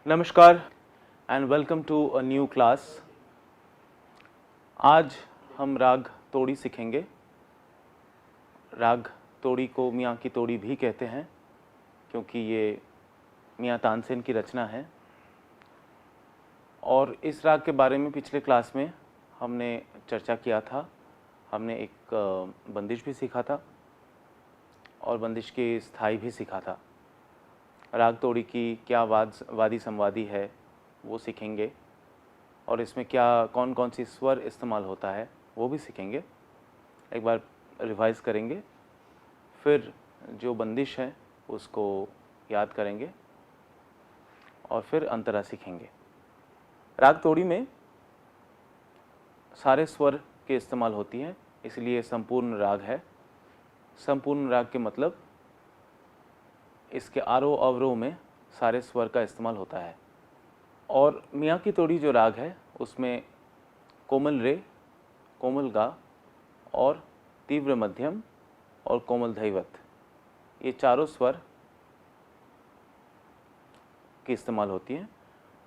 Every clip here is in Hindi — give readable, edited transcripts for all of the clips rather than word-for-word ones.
नमस्कार and welcome to a new class. आज हम राग तोड़ी सीखेंगे। राग तोड़ी को मियाँ की तोड़ी भी कहते हैं क्योंकि ये मियाँ तानसेन की रचना है। और इस राग के बारे में पिछले क्लास में हमने चर्चा किया था। हमने एक बंदिश भी सीखा था और बंदिश की स्थाई भी सीखा था। राग तोड़ी की क्या वादी संवादी है वो सीखेंगे और इसमें क्या कौन कौन सी स्वर इस्तेमाल होता है वो भी सीखेंगे। एक बार रिवाइज करेंगे, फिर जो बंदिश है उसको याद करेंगे और फिर अंतरा सीखेंगे। राग तोड़ी में सारे स्वर के इस्तेमाल होती हैं, इसलिए संपूर्ण राग है। संपूर्ण राग के मतलब इसके आरोह अवरोह में सारे स्वर का इस्तेमाल होता है। और मियाँ की तोड़ी जो राग है उसमें कोमल रे, कोमल गा और तीव्र मध्यम और कोमल धैवत, ये चारों स्वर की इस्तेमाल होती हैं।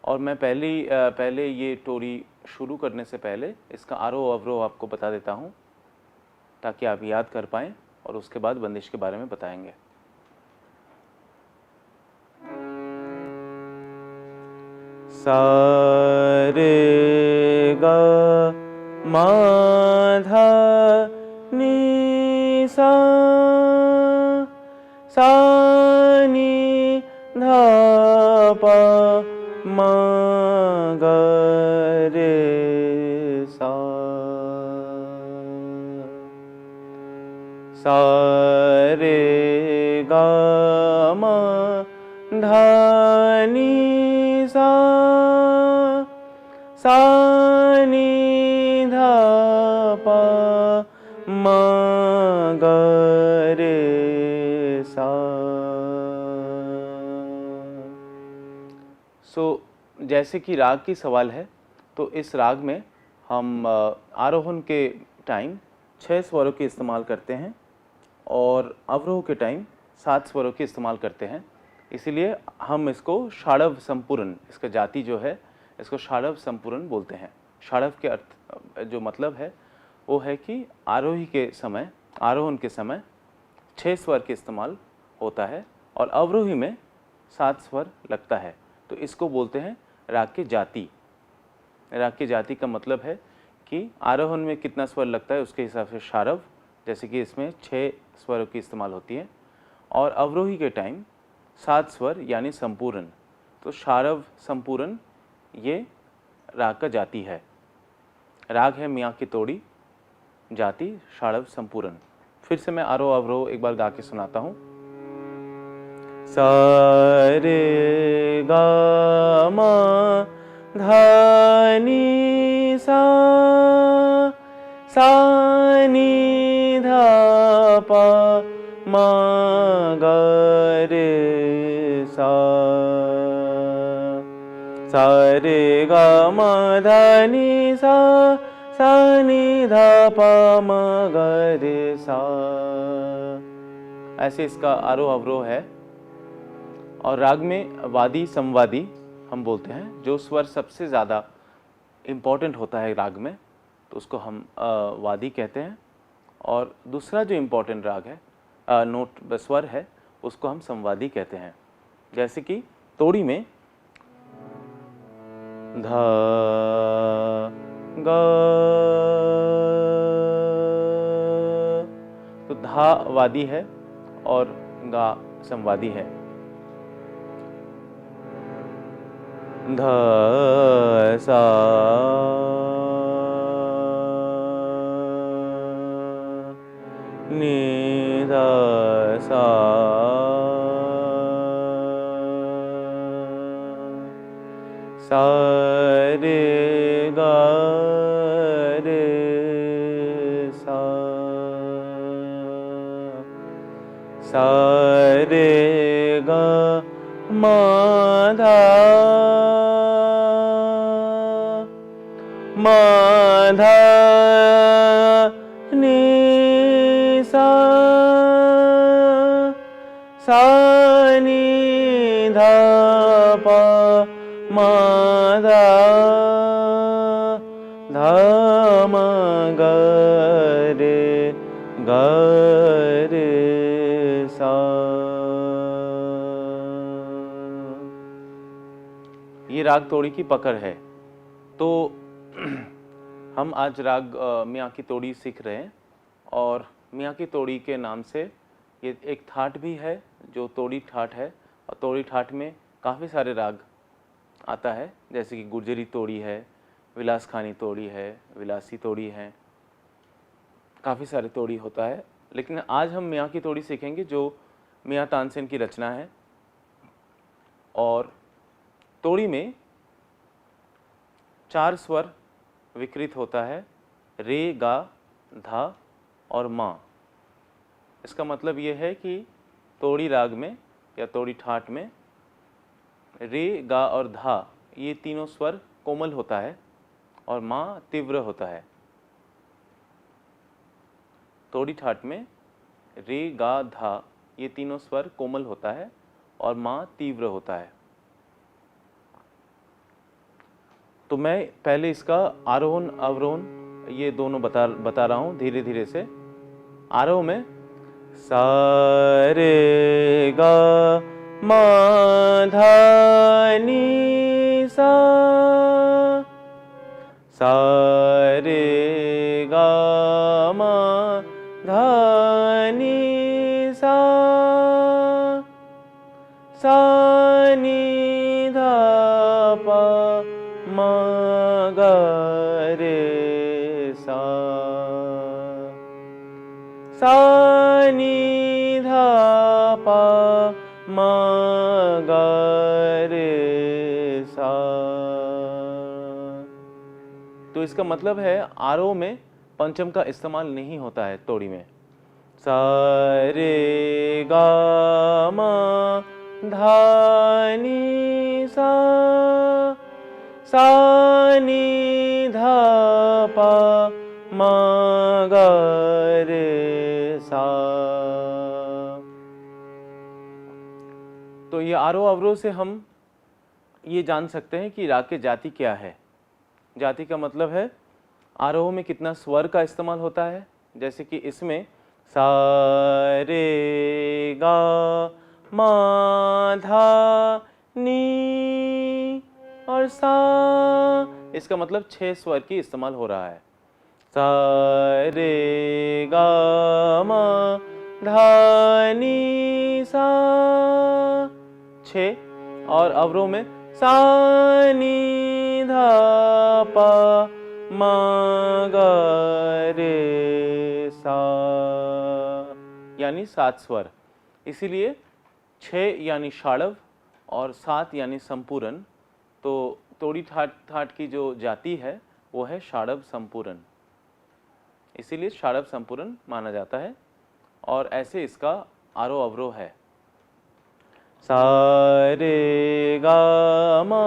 और मैं पहले ये तोड़ी शुरू करने से पहले इसका आरोह अवरोह आपको बता देता हूँ ताकि आप याद कर पाएँ और उसके बाद बंदिश के बारे में बताएंगे। सा रे गा मा धा नी सा, सा नी धा पा मा गा रे सा, सा रे गा मा धा नी सा, सा नी धा पा मा गा रे सा। जैसे कि राग की सवाल है तो इस राग में हम आरोहण के टाइम 6 स्वरों के इस्तेमाल करते हैं और अवरोह के टाइम 7 स्वरों के इस्तेमाल करते हैं। इसीलिए हम इसको षाडव संपूर्ण, इसका जाति जो है इसको षाडव संपूर्ण बोलते हैं। षाडव के अर्थ जो मतलब है वो है कि आरोही के समय, आरोहण के समय 6 स्वर के इस्तेमाल होता है और अवरोही में 7 स्वर लगता है, तो इसको बोलते हैं राग की जाति। राग की जाति का मतलब है कि आरोहण में कितना स्वर लगता है उसके हिसाब से षाडव, जैसे कि इसमें 6 स्वरों की इस्तेमाल होती है, और अवरोही के टाइम 7 स्वर यानी संपूर्ण, तो षाडव संपूर्ण ये राग का जाति है। राग है मियाँ की तोड़ी, जाति षाडव संपूर्ण। फिर से मैं आरोह अवरोह एक बार गा के सुनाता हूँ। सा रे गा मा धा नी सा, सा नी धा पा मा गा रे सा, सा रे गा मा धा नी सा, सा नी धा पा मा गा रे सा। ऐसे इसका आरोह अवरोह है। और राग में वादी संवादी हम बोलते हैं, जो स्वर सबसे ज़्यादा इम्पॉर्टेंट होता है राग में तो उसको हम वादी कहते हैं, और दूसरा जो इम्पॉर्टेंट राग है नोट स्वर है उसको हम संवादी कहते हैं। जैसे कि तोड़ी में धा गा, तो धा वादी है और गा संवादी है। धा सा, नी धा सा, सा रे गा रे सा, सा रे गा मा धा, मा धा नी सा, सा नी धा पा मा धा धा मा गा रे सा। ये राग तोड़ी की पकड़ है। तो हम आज राग मियाँ की तोड़ी सीख रहे हैं और मियाँ की तोड़ी के नाम से ये एक ठाट भी है जो तोड़ी ठाट है। और तोड़ी ठाट में काफ़ी सारे राग आता है, जैसे कि गुर्जरी तोड़ी है, विलास खानी तोड़ी है, विलासी तोड़ी है, काफ़ी सारे तोड़ी होता है। लेकिन आज हम मियाँ की तोड़ी सीखेंगे जो मियाँ तानसेन की रचना है। और तोड़ी में 4 स्वर विकृत होता है, रे, गा, धा और मा। इसका मतलब ये है कि तोड़ी राग में या तोड़ी ठाट में रे, गा और धा ये तीनों स्वर कोमल होता है और मा तीव्र होता है। तोड़ी ठाट में रे, गा, धा ये तीनों स्वर कोमल होता है और मा तीव्र होता है। तो मैं पहले इसका आरोहण अवरोहण ये दोनों बता रहा हूँ धीरे धीरे से। आरोह में सा रे गा मा धा नी सा, सा रे गा मा धा नी सा, सा नी धा पा मा गा रे सा, सा नी धा पा मा गा रे सा। तो इसका मतलब है आरोह में पंचम का इस्तेमाल नहीं होता है तोड़ी में। सा रे गा मा धा नी सा, सा नी धा पा मा गा रे सा। तो ये आरोह अवरोह से हम ये जान सकते हैं कि राग की जाति क्या है। जाति का मतलब है आरोह में कितना स्वर का इस्तेमाल होता है। जैसे कि इसमें सा रे गा मा धा नी और सा, इसका मतलब 6 स्वर की इस्तेमाल हो रहा है। सा रे गा मा धा नी सा 6, और अवरोह में सा नी धा पा मा गा रे सा, यानी 7 स्वर। इसीलिए 6 यानी षाड़व और 7 यानी संपूर्ण। तो तोड़ी ठाट की जो जाति है वो है षाड़व संपूर्ण, इसीलिए षाड़व संपूर्ण माना जाता है। और ऐसे इसका आरोह अवरोह है। सा रे गा मा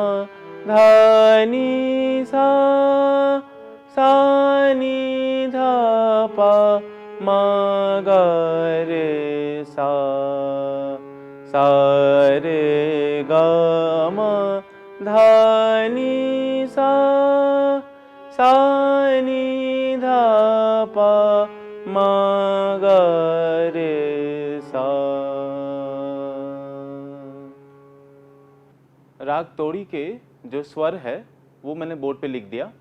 धा नी सा, सा नी धा पा मा गा रे सा, सा रे गा मा धा नी सा, सा नी धा पा मा गा रे सा। राग तोड़ी के जो स्वर है वो मैंने बोर्ड पे लिख दिया।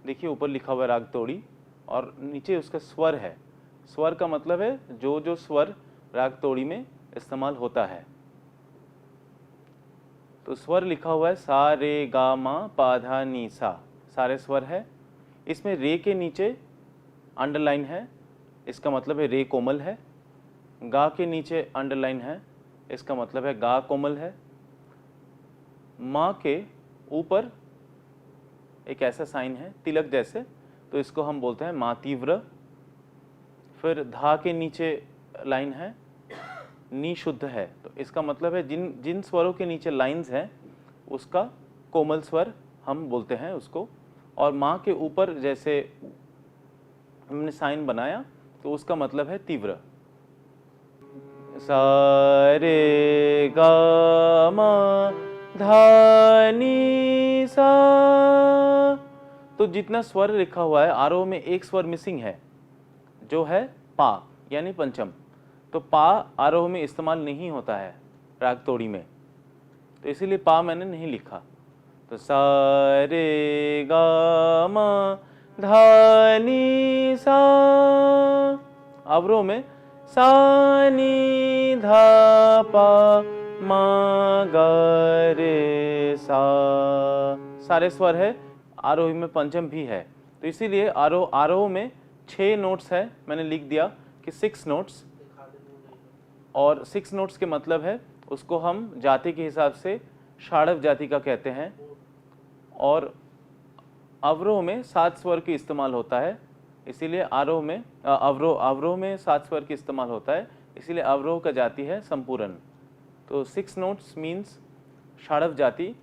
देखिए ऊपर लिखा हुआ है राग तोड़ी और नीचे उसका स्वर है। स्वर का मतलब है जो जो स्वर राग तोड़ी में इस्तेमाल होता है। तो स्वर लिखा हुआ है सा रे गा मा पा धा नी सा, सारे स्वर है। इसमें रे के नीचे अंडरलाइन है, इसका मतलब है रे कोमल है। गा के नीचे अंडरलाइन है, इसका मतलब है गा कोमल है। माँ के ऊपर एक ऐसा साइन है तिलक जैसे, तो इसको हम बोलते हैं माँ तीव्र। फिर धा के नीचे लाइन है, नी शुद्ध है, तो इसका मतलब है जिन जिन स्वरों के नीचे लाइंस हैं उसका कोमल स्वर हम बोलते हैं उसको। और माँ के ऊपर जैसे हमने साइन बनाया तो उसका मतलब है तीव्र। सा रे गा मा धा नी सा। तो जितना स्वर लिखा हुआ है आरोह में एक स्वर मिसिंग है जो है पा यानी पंचम। तो पा आरोह में इस्तेमाल नहीं होता है राग तोड़ी में, तो इसीलिए पा मैंने नहीं लिखा। तो सा रे गा मा धा नी सा। अवरोह में सा नी धा पा मा गा रे सा। सारे स्वर है, आरोही में पंचम भी है। तो इसीलिए आरोह में 6 नोट्स है, मैंने लिख दिया कि 6 नोट्स। और 6 नोट्स के मतलब है उसको हम जाति के हिसाब से षाडव जाति का कहते हैं। और अवरोह में 7 स्वर की इस्तेमाल होता है, इसीलिए अवरोह में 7 स्वर की इस्तेमाल होता है, इसीलिए अवरोह का जाति है संपूर्ण। तो 6 नोट्स मीन्स षाडव जाति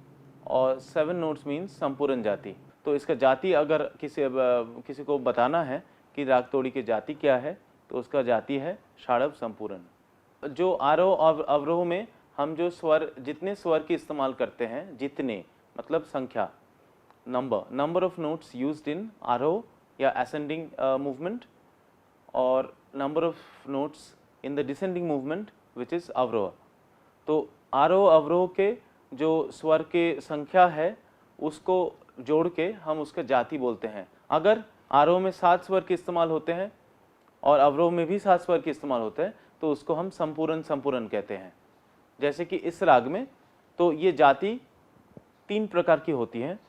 और 7 नोट्स मीन्स संपूर्ण जाति। तो इसका जाति अगर किसी को बताना है कि राग तोड़ी की जाति क्या है, तो उसका जाति है षाडव संपूर्ण। जो आरोह और अवरोह में हम जो जितने स्वर की इस्तेमाल करते हैं, जितने मतलब संख्या, number of notes used in aroh या असेंडिंग मूवमेंट, और number of notes in the descending movement which is avaroh. तो आरोह अवरोह के जो स्वर के संख्या है उसको जोड़ के हम उसका जाति बोलते हैं। अगर आरोह में 7 स्वर के इस्तेमाल होते हैं और अवरोह में भी 7 स्वर के इस्तेमाल होते हैं तो उसको हम संपूर्ण कहते हैं। जैसे कि इस राग में तो ये जाति 3 प्रकार की होती हैं।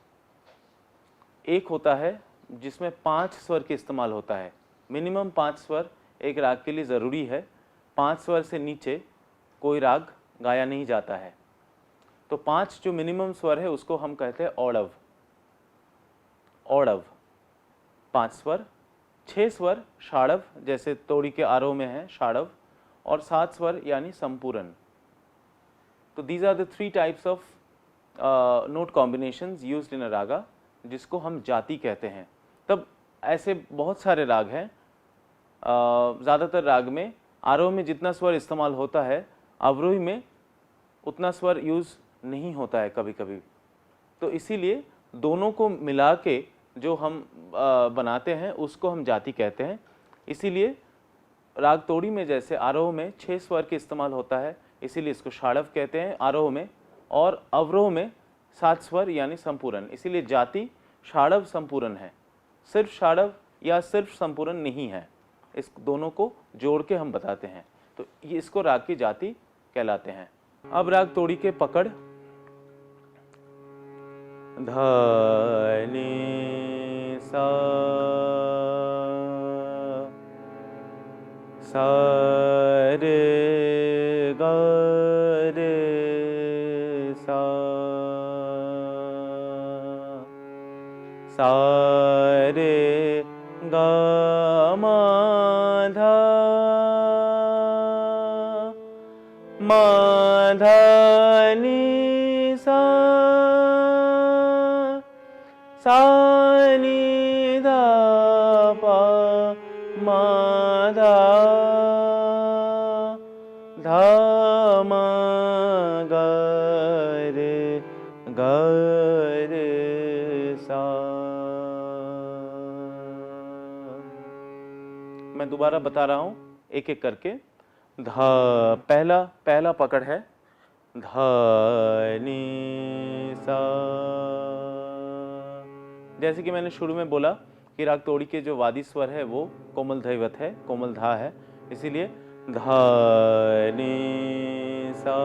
एक होता है जिसमें 5 स्वर के इस्तेमाल होता है, मिनिमम 5 स्वर एक राग के लिए ज़रूरी है। 5 स्वर से नीचे कोई राग गाया नहीं जाता है। तो 5 जो मिनिमम स्वर है उसको हम कहते हैं औडव। 5 स्वर, 6 स्वर षाडव, जैसे तोड़ी के आरोह में है षाडव, और 7 स्वर यानी संपूर्ण। तो these are the 3 types of note combinations used in a raga, जिसको हम जाति कहते हैं। तब ऐसे बहुत सारे राग हैं। ज़्यादातर राग में आरोह में जितना स्वर इस्तेमाल होता है, अवरोही में उतना स्वर यूज़ नहीं होता है कभी कभी। तो इसीलिए दोनों को मिला के जो हम बनाते हैं उसको हम जाति कहते हैं। इसीलिए राग तोड़ी में जैसे आरोह में 6 स्वर के इस्तेमाल होता है, इसीलिए इसको षाडव कहते हैं आरोह में, और अवरोह में 7 स्वर यानी संपूर्ण, इसीलिए जाति षाडव संपूर्ण है। सिर्फ षाडव या सिर्फ संपूर्ण नहीं है, इस दोनों को जोड़ के हम बताते हैं। तो ये इसको राग की जाति कहलाते हैं। अब राग तोड़ी के पकड़, धा नी सा, सा रे गा रे सा, सा रे गा मा धा, मा धा नी सा, सा नी धा पा मा धा, धा मा गा रे सा। मैं दोबारा बता रहा हूँ एक एक करके। धा पहला पकड़ है धा नी सा। जैसे कि मैंने शुरू में बोला कि राग तोड़ी के जो वादी स्वर है वो कोमल धैवत है, कोमल धा है, इसीलिए धा नी सा।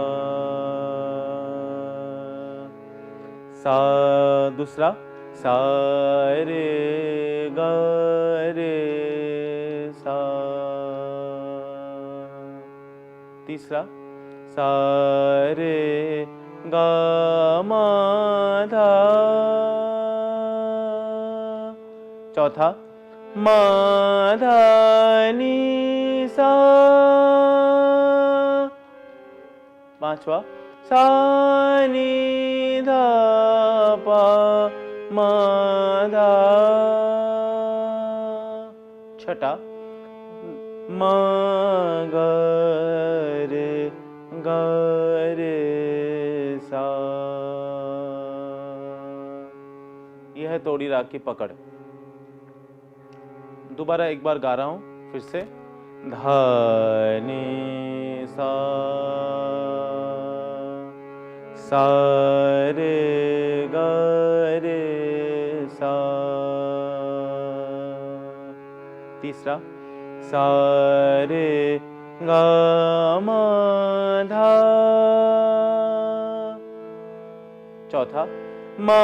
सा दूसरा, सा रे गा रे सा। तीसरा, सा रे गा मा धा। चौथा, मा धा नी सा। पांचवा, सा नी धा पा मा धा। छठा, मा गा रे सा। है तोड़ी राग की पकड़। दोबारा एक बार गा रहा हूं फिर से। धा नी सा, सा रे गा रे सा। तीसरा सा रे गा मा धा। चौथा मा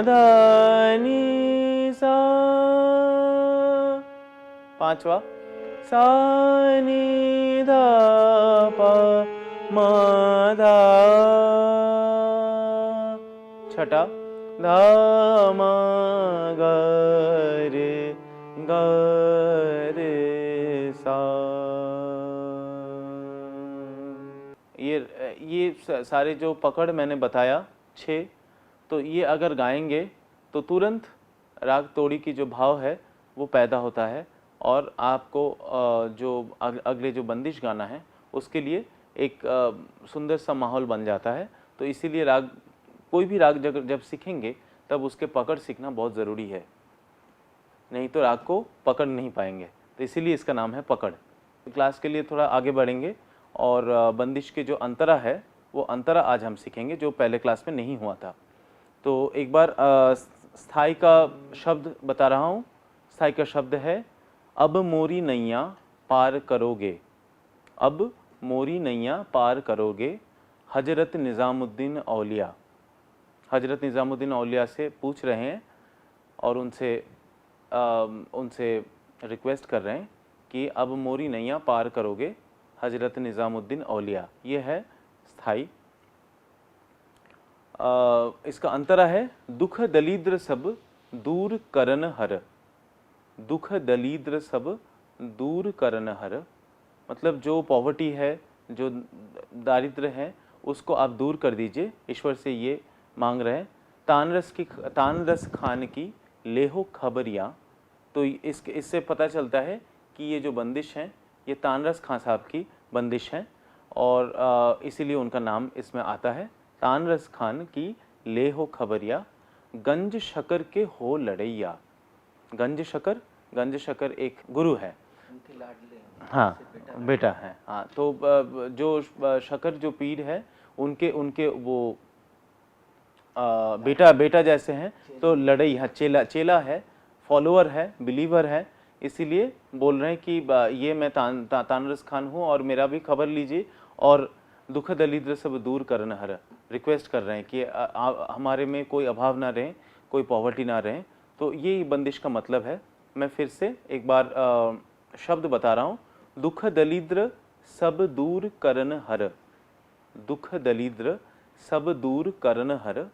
धा नी सा। पांचवा सा नी धा पा मा धा। छठा धा मा गा रे सा। ये सारे जो पकड़ मैंने बताया 6, तो ये अगर गाएंगे तो तुरंत राग तोड़ी की जो भाव है वो पैदा होता है और आपको जो अगले जो बंदिश गाना है उसके लिए एक सुंदर सा माहौल बन जाता है। तो इसीलिए राग, कोई भी राग जब सीखेंगे तब उसके पकड़ सीखना बहुत ज़रूरी है, नहीं तो राग को पकड़ नहीं पाएंगे। तो इसीलिए इसका नाम है पकड़। क्लास के लिए थोड़ा आगे बढ़ेंगे और बंदिश के जो अंतरा है वो अंतरा आज हम सीखेंगे जो पहले क्लास में नहीं हुआ था। तो एक बार स्थाई का शब्द बता रहा हूँ। स्थाई का शब्द है अब मोरी नैया पार करोगे। अब मोरी नैया पार करोगे, हजरत निज़ामुद्दीन औलिया। हजरत निज़ामुद्दीन औलिया से पूछ रहे हैं और उनसे रिक्वेस्ट कर रहे हैं कि अब मोरी नैया पार करोगे, हजरत निज़ामुद्दीन औलिया। ये है स्थाई। इसका अंतरा है दुख दलीद्र सब दूर करन हर। दुख दलीद्र सब दूर करन हर, मतलब जो पॉवर्टी है, जो दारिद्र है, उसको आप दूर कर दीजिए। ईश्वर से ये मांग रहे हैं। तानरस खान की लेहो खबरिया। तो इससे पता चलता है कि ये जो बंदिश हैं ये तानरस खान साहब की बंदिश हैं और इसीलिए उनका नाम इसमें आता है। तानरस खान की लेहो खबरिया, गंज शकर के हो लड़ैया। गंज शकर एक गुरु है, हाँ बेटा है। हाँ, तो जो शकर जो पीर है उनके वो बेटा जैसे हैं। तो लड़ैया चेला है, फॉलोअर है, बिलीवर है। इसीलिए बोल रहे हैं कि ये मैं तानरस खान हूँ और मेरा भी खबर लीजिए और दुख दलिद्र सब दूर करन हर। रिक्वेस्ट कर रहे हैं कि हमारे में कोई अभाव ना रहे, कोई पॉवर्टी ना रहे। तो ये बंदिश का मतलब है। मैं फिर से एक बार शब्द बता रहा हूँ। दुख दलिद्र सब दूर करन हर। दुख दलिद्र सब दूर करन हर,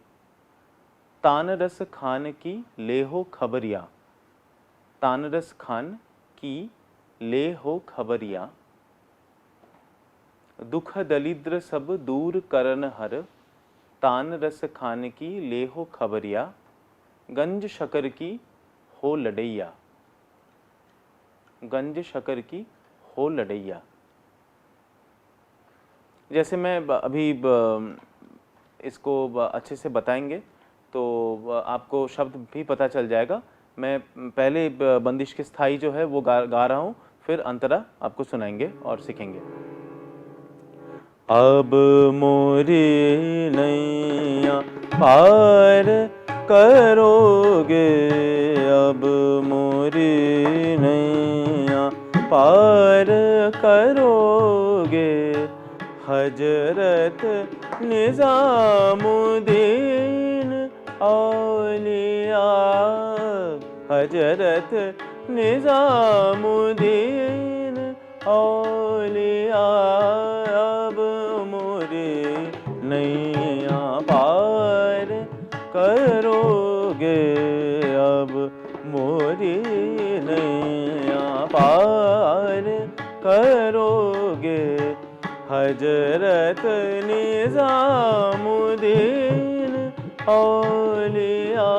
तानरस खान की लेहो खबरिया। तानरस खान की लेहो खबरिया, दुख दलिद्र सब दूर करन हर, तानरस खान की लेहो खबरिया, गंज शकर की हो लड़ैया। गंज शकर की हो लड़ैया। जैसे मैं अभी इसको अच्छे से बताएंगे तो आपको शब्द भी पता चल जाएगा। मैं पहले बंदिश के स्थाई जो है वो गा रहा हूँ, फिर अंतरा आपको सुनाएंगे और सीखेंगे। अब मोरी नैया पार करोगे, अब मोरी नैया पार करोगे, हजरत निज़ामुद्दीन औलिया। हजरत निज़ामुद्दीन औलिया, अब मोरी नैया पार करोगे, अब मोरी नैया पार करोगे, हजरत निज़ामुद्दीन औलिया।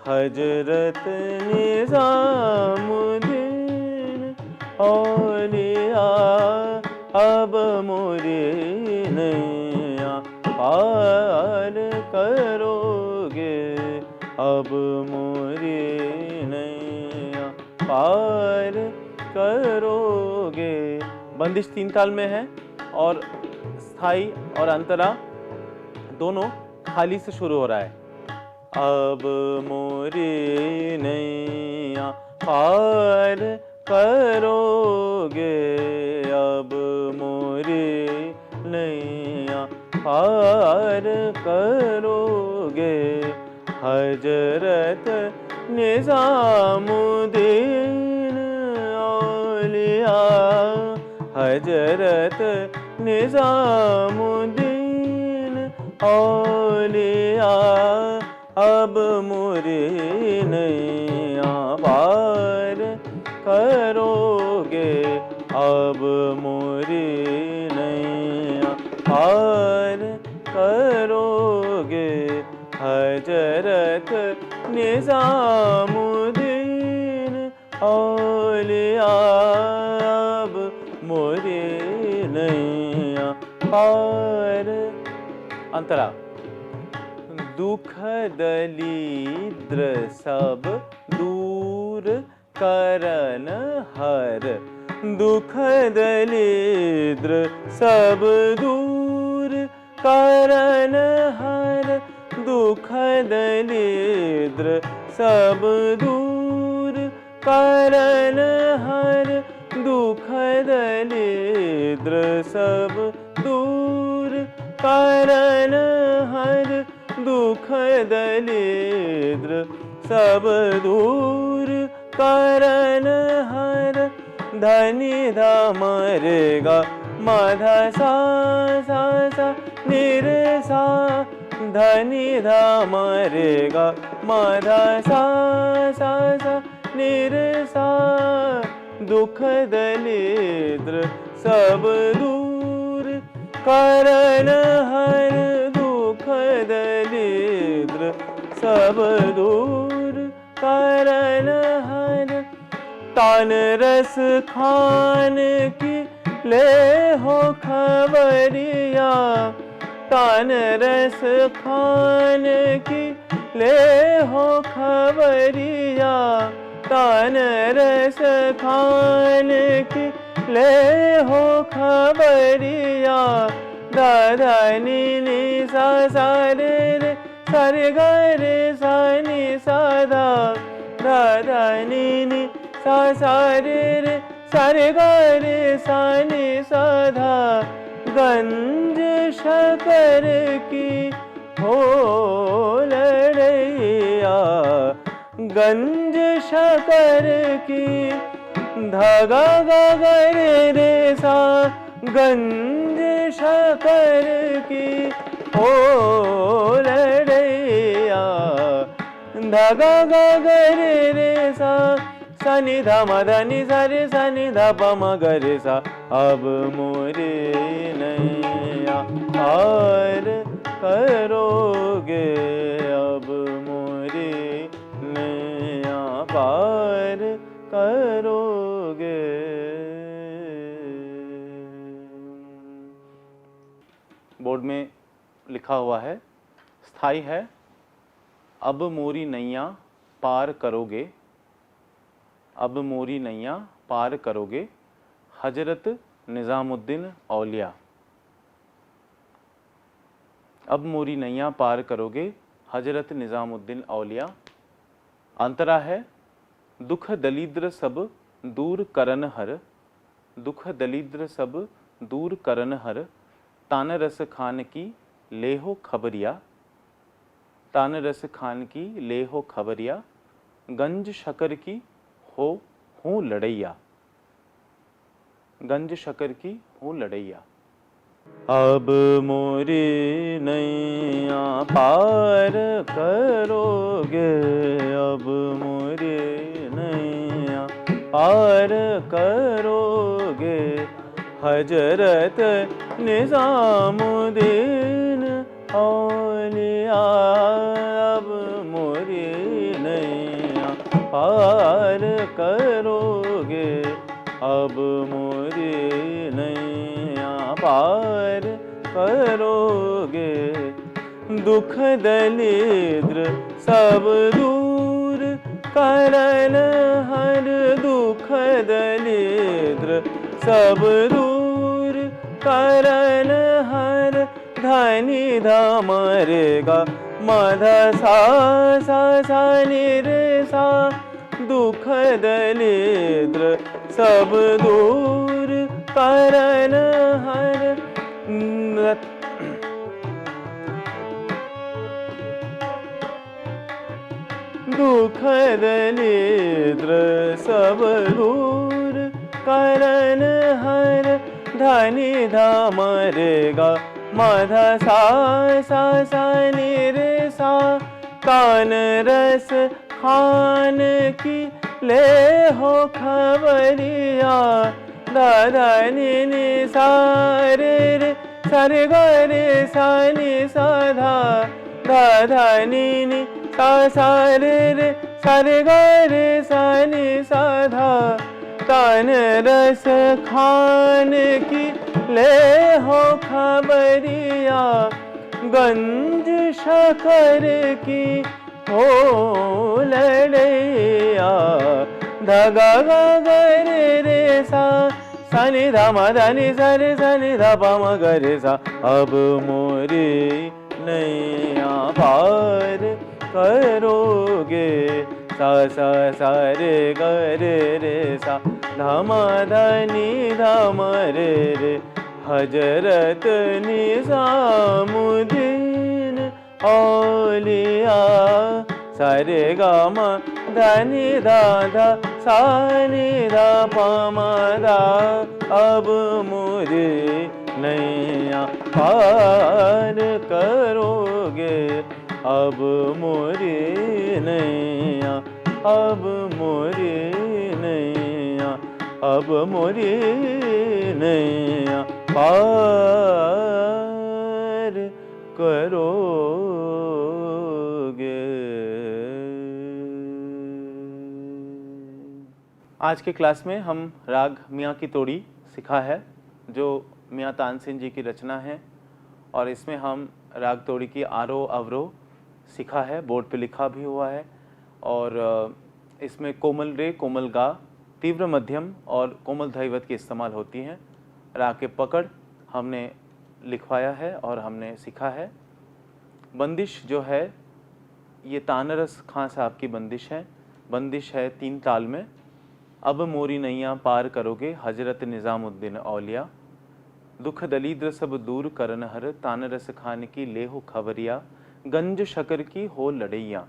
हजरत निज़ामुद्दीन औलिया, अब मोरी नैया पार करोगे, अब मोरी नैया पार करोगे। बंदिश 3 ताल में है और स्थाई और अंतरा दोनों खाली से शुरू हो रहा है। अब मोरी नैया पार करोगे, अब मोरी नैया पार करोगे। हजरत निजामुद्दीन औलिया, हजरत निजामुद्दीन औलिया, अब मोरी नैया पार करोगे, अब मोरी नैया पार करोगे। हजरत निजामुद्दीन औलिया, अब मोरी नैया पार। अंतरा दुख दलिद्र सब दूर करन हर, दुख दलिद्र सब दूर करन हर, दुख दलिद्र सब दूर करन हर, दुख दलिद्र सब दूर करन हर, दुख दलिद्र सब दूर करन हर। धनी धमरेगा माधा सा सा सा निरे सा, धनी धमरेगा माधा सा सा सा निरे सा, दुख दलिद्र सब दूर करन हर, दुख दलिद्र सब दूर करन हर। तान रस खान की ले हो खबरिया, तान रस खान की ले हो खबरिया, तान रस खान की ले हो खबरिया। दादा नी नी सा सा रे रे सा रे गा रे सा नी सा धा, दादा नी नी सा सा रे रे सा रे गा रे सा नी सा धा। गंज शकर की हो लड़ैया, गंज शकर की धागा गा गा रे रे सा, गंज शकर की हो लड़ैया। धागा गा गा रे रे सा, सा नि धा म धा नि सा रे सा नि धा प म ग रे सा, अब मोरी नैया पार करोगे, अब मोरी नैया पार करोगे। बोर्ड में लिखा हुआ है, स्थाई है अब मोरी नैया पार करोगे, अब मोरी नैया पार करोगे। हजरत निजामुद्दीन औलिया, अब मोरी नैया पार करोगे, हजरत निजामुद्दीन औलिया। अंतरा है दुख दलिद्र सब दूर करन हर, दुख दलिद्र सब दूर करन हर। तान रस खान की ले हो खबरिया, तान रस खान की ले हो खबरिया। गंज शकर की हो हूँ लड़ैया, गंज शकर की हूँ लड़ैया। अब मोरी नैया पार करोगे, अब मोरी नैया पार करोगे। हजरत निजामुद्दीन औलिया, अब मोरी नैया पार करोगे, अब मोरी नैया पार करोगे। दुख दलिद्र सब दूर करन हर, दुख दलिद्र सब दूर करन हर, धनि धाम रे गा मध सा सा सा नि रे सा, दुख दलिद्र सब दूर करन हर। दुख दलिद्र सब दूर करन हर, धनि धाम रे गा मध सा सा सा नि रे सा, कान रस खान की ले हो खबरिया, दादा नि नि सा रे रे सा रे गा रे सा नि सा धा, दादा नि नि सा सा रे रे सा रे गा रे सा नि सा धा, कान रस खान की ले हो खबरिया, गंज शकर की हो लड़ैया, धगा गा गा रे रे सा, सा नि धा म धा नि सा रे सा नि धा प म ग रे सा, अब मोरी नैया पार करोगे, सा सा सा रे ग रे रे सा, धा म धा नि धा म रे रे, हजरत निजामुद्दीन औलिया, सा रे गा म धा नि धा धा सा नि धा प म धा, अब मुझे नैया पार करोगे, अब मोरी नैया, अब मोरी नैया, अब मोरी नैया पार करोगे। आज के क्लास में हम राग मियाँ की तोड़ी सीखा है, जो मियाँ तानसेन जी की रचना है, और इसमें हम राग तोड़ी की आरोह अवरोह सीखा है, बोर्ड पे लिखा भी हुआ है। और इसमें कोमल रे, कोमल गा, तीव्र मध्यम और कोमल धैवत की इस्तेमाल होती हैं। राग के पकड़ हमने लिखवाया है और हमने सीखा है। बंदिश जो है ये तानरस खां साहब की बंदिश है। बंदिश है 3 ताल में। अब मोरी नैया पार करोगे, हजरत निज़ामुद्दीन औलिया, दुख दलीद्र सब दूर करन हर, तानरस खान की ले हो खबरिया, गंज शकर की हो लड़ैया।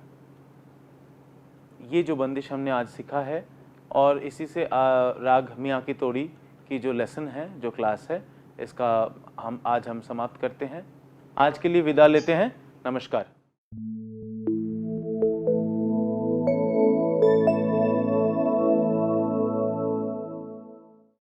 ये जो बंदिश हमने आज सीखा है, और इसी से राग मियाँ की तोड़ी की जो लेसन है, जो क्लास है, इसका हम समाप्त करते हैं। आज के लिए विदा लेते हैं। नमस्कार।